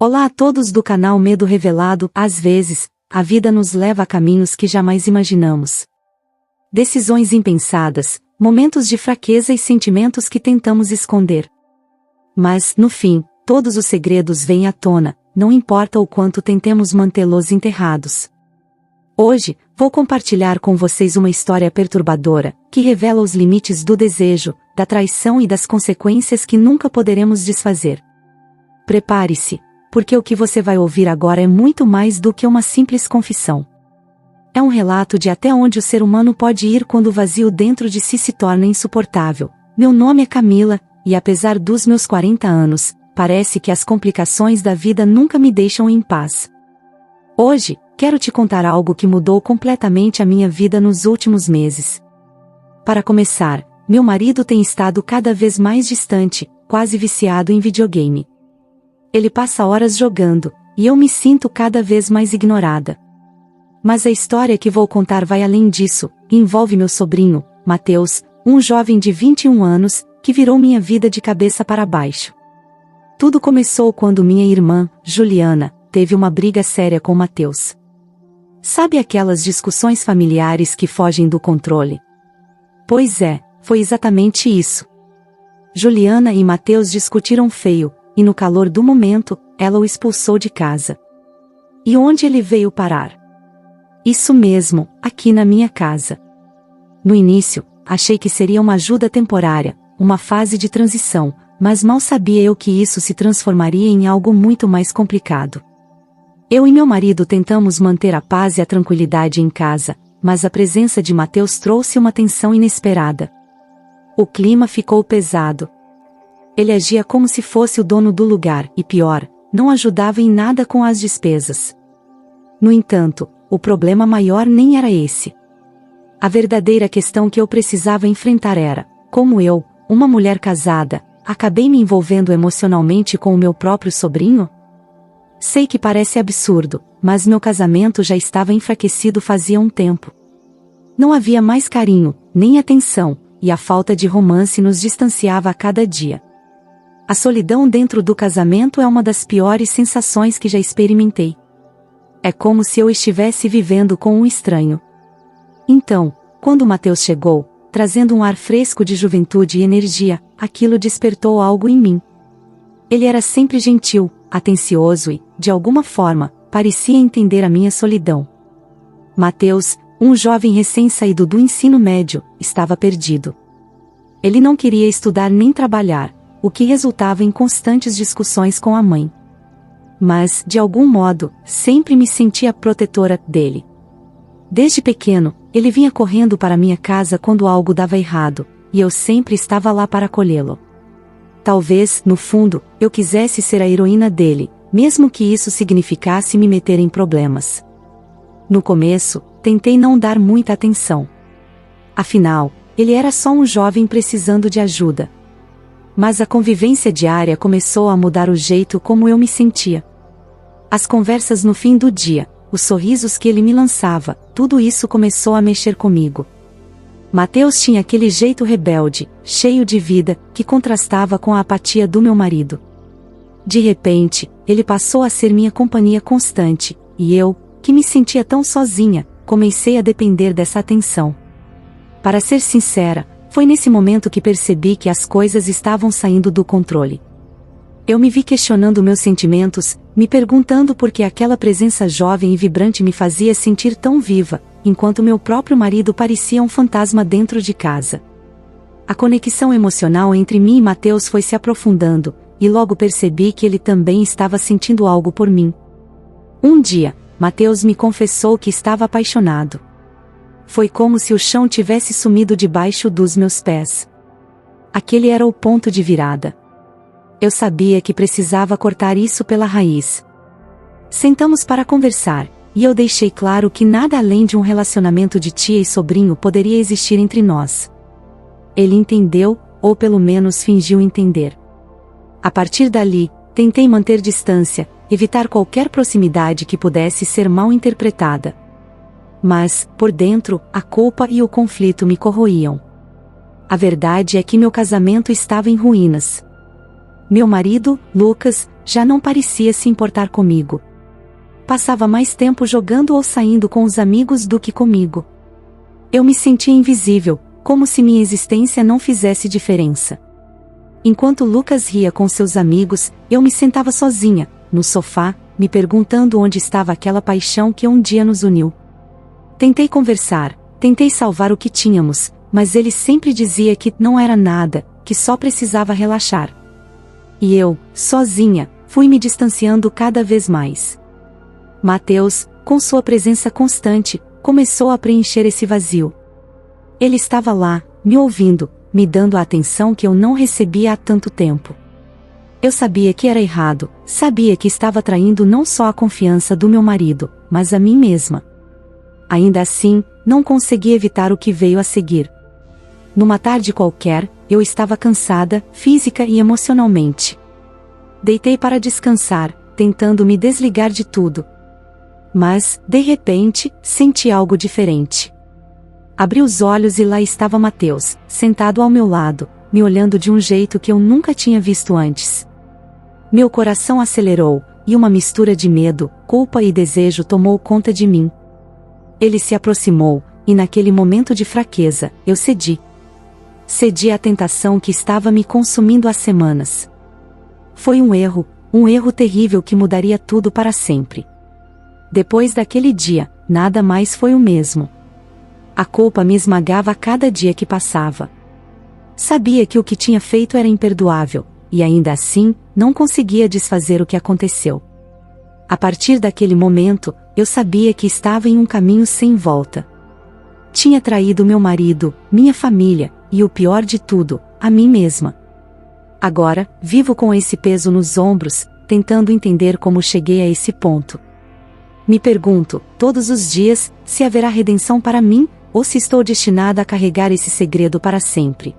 Olá a todos do canal Medo Revelado. Às vezes, a vida nos leva a caminhos que jamais imaginamos. Decisões impensadas, momentos de fraqueza e sentimentos que tentamos esconder. Mas, no fim, todos os segredos vêm à tona, não importa o quanto tentemos mantê-los enterrados. Hoje, vou compartilhar com vocês uma história perturbadora, que revela os limites do desejo, da traição e das consequências que nunca poderemos desfazer. Prepare-se, porque o que você vai ouvir agora é muito mais do que uma simples confissão. É um relato de até onde o ser humano pode ir quando o vazio dentro de si se torna insuportável. Meu nome é Camila, e apesar dos meus 40 anos, parece que as complicações da vida nunca me deixam em paz. Hoje, quero te contar algo que mudou completamente a minha vida nos últimos meses. Para começar, meu marido tem estado cada vez mais distante, quase viciado em videogame. Ele passa horas jogando, e eu me sinto cada vez mais ignorada. Mas a história que vou contar vai além disso, e envolve meu sobrinho, Matheus, um jovem de 21 anos, que virou minha vida de cabeça para baixo. Tudo começou quando minha irmã, Juliana, teve uma briga séria com Matheus. Sabe aquelas discussões familiares que fogem do controle? Pois é, foi exatamente isso. Juliana e Matheus discutiram feio, e no calor do momento, ela o expulsou de casa. E onde ele veio parar? Isso mesmo, aqui na minha casa. No início, achei que seria uma ajuda temporária, uma fase de transição, mas mal sabia eu que isso se transformaria em algo muito mais complicado. Eu e meu marido tentamos manter a paz e a tranquilidade em casa, mas a presença de Matheus trouxe uma tensão inesperada. O clima ficou pesado. Ele agia como se fosse o dono do lugar, e pior, não ajudava em nada com as despesas. No entanto, o problema maior nem era esse. A verdadeira questão que eu precisava enfrentar era, como eu, uma mulher casada, acabei me envolvendo emocionalmente com o meu próprio sobrinho? Sei que parece absurdo, mas meu casamento já estava enfraquecido fazia um tempo. Não havia mais carinho, nem atenção, e a falta de romance nos distanciava a cada dia. A solidão dentro do casamento é uma das piores sensações que já experimentei. É como se eu estivesse vivendo com um estranho. Então, quando Matheus chegou, trazendo um ar fresco de juventude e energia, aquilo despertou algo em mim. Ele era sempre gentil, atencioso e, de alguma forma, parecia entender a minha solidão. Matheus, um jovem recém-saído do ensino médio, estava perdido. Ele não queria estudar nem trabalhar, o que resultava em constantes discussões com a mãe. Mas, de algum modo, sempre me sentia protetora dele. Desde pequeno, ele vinha correndo para minha casa quando algo dava errado, e eu sempre estava lá para acolhê-lo. Talvez, no fundo, eu quisesse ser a heroína dele, mesmo que isso significasse me meter em problemas. No começo, tentei não dar muita atenção. Afinal, ele era só um jovem precisando de ajuda. Mas a convivência diária começou a mudar o jeito como eu me sentia. As conversas no fim do dia, os sorrisos que ele me lançava, tudo isso começou a mexer comigo. Matheus tinha aquele jeito rebelde, cheio de vida, que contrastava com a apatia do meu marido. De repente, ele passou a ser minha companhia constante, e eu, que me sentia tão sozinha, comecei a depender dessa atenção. Para ser sincera, foi nesse momento que percebi que as coisas estavam saindo do controle. Eu me vi questionando meus sentimentos, me perguntando por que aquela presença jovem e vibrante me fazia sentir tão viva, enquanto meu próprio marido parecia um fantasma dentro de casa. A conexão emocional entre mim e Matheus foi se aprofundando, e logo percebi que ele também estava sentindo algo por mim. Um dia, Matheus me confessou que estava apaixonado. Foi como se o chão tivesse sumido debaixo dos meus pés. Aquele era o ponto de virada. Eu sabia que precisava cortar isso pela raiz. Sentamos para conversar, e eu deixei claro que nada além de um relacionamento de tia e sobrinho poderia existir entre nós. Ele entendeu, ou pelo menos fingiu entender. A partir dali, tentei manter distância, evitar qualquer proximidade que pudesse ser mal interpretada. Mas, por dentro, a culpa e o conflito me corroíam. A verdade é que meu casamento estava em ruínas. Meu marido, Lucas, já não parecia se importar comigo. Passava mais tempo jogando ou saindo com os amigos do que comigo. Eu me sentia invisível, como se minha existência não fizesse diferença. Enquanto Lucas ria com seus amigos, eu me sentava sozinha, no sofá, me perguntando onde estava aquela paixão que um dia nos uniu. Tentei conversar, tentei salvar o que tínhamos, mas ele sempre dizia que não era nada, que só precisava relaxar. E eu, sozinha, fui me distanciando cada vez mais. Mateus, com sua presença constante, começou a preencher esse vazio. Ele estava lá, me ouvindo, me dando a atenção que eu não recebia há tanto tempo. Eu sabia que era errado, sabia que estava traindo não só a confiança do meu marido, mas a mim mesma. Ainda assim, não consegui evitar o que veio a seguir. Numa tarde qualquer, eu estava cansada, física e emocionalmente. Deitei para descansar, tentando me desligar de tudo. Mas, de repente, senti algo diferente. Abri os olhos e lá estava Mateus, sentado ao meu lado, me olhando de um jeito que eu nunca tinha visto antes. Meu coração acelerou, e uma mistura de medo, culpa e desejo tomou conta de mim. Ele se aproximou, e naquele momento de fraqueza, eu cedi. Cedi à tentação que estava me consumindo há semanas. Foi um erro terrível que mudaria tudo para sempre. Depois daquele dia, nada mais foi o mesmo. A culpa me esmagava a cada dia que passava. Sabia que o que tinha feito era imperdoável, e ainda assim, não conseguia desfazer o que aconteceu. A partir daquele momento, eu sabia que estava em um caminho sem volta. Tinha traído meu marido, minha família, e o pior de tudo, a mim mesma. Agora, vivo com esse peso nos ombros, tentando entender como cheguei a esse ponto. Me pergunto, todos os dias, se haverá redenção para mim, ou se estou destinada a carregar esse segredo para sempre.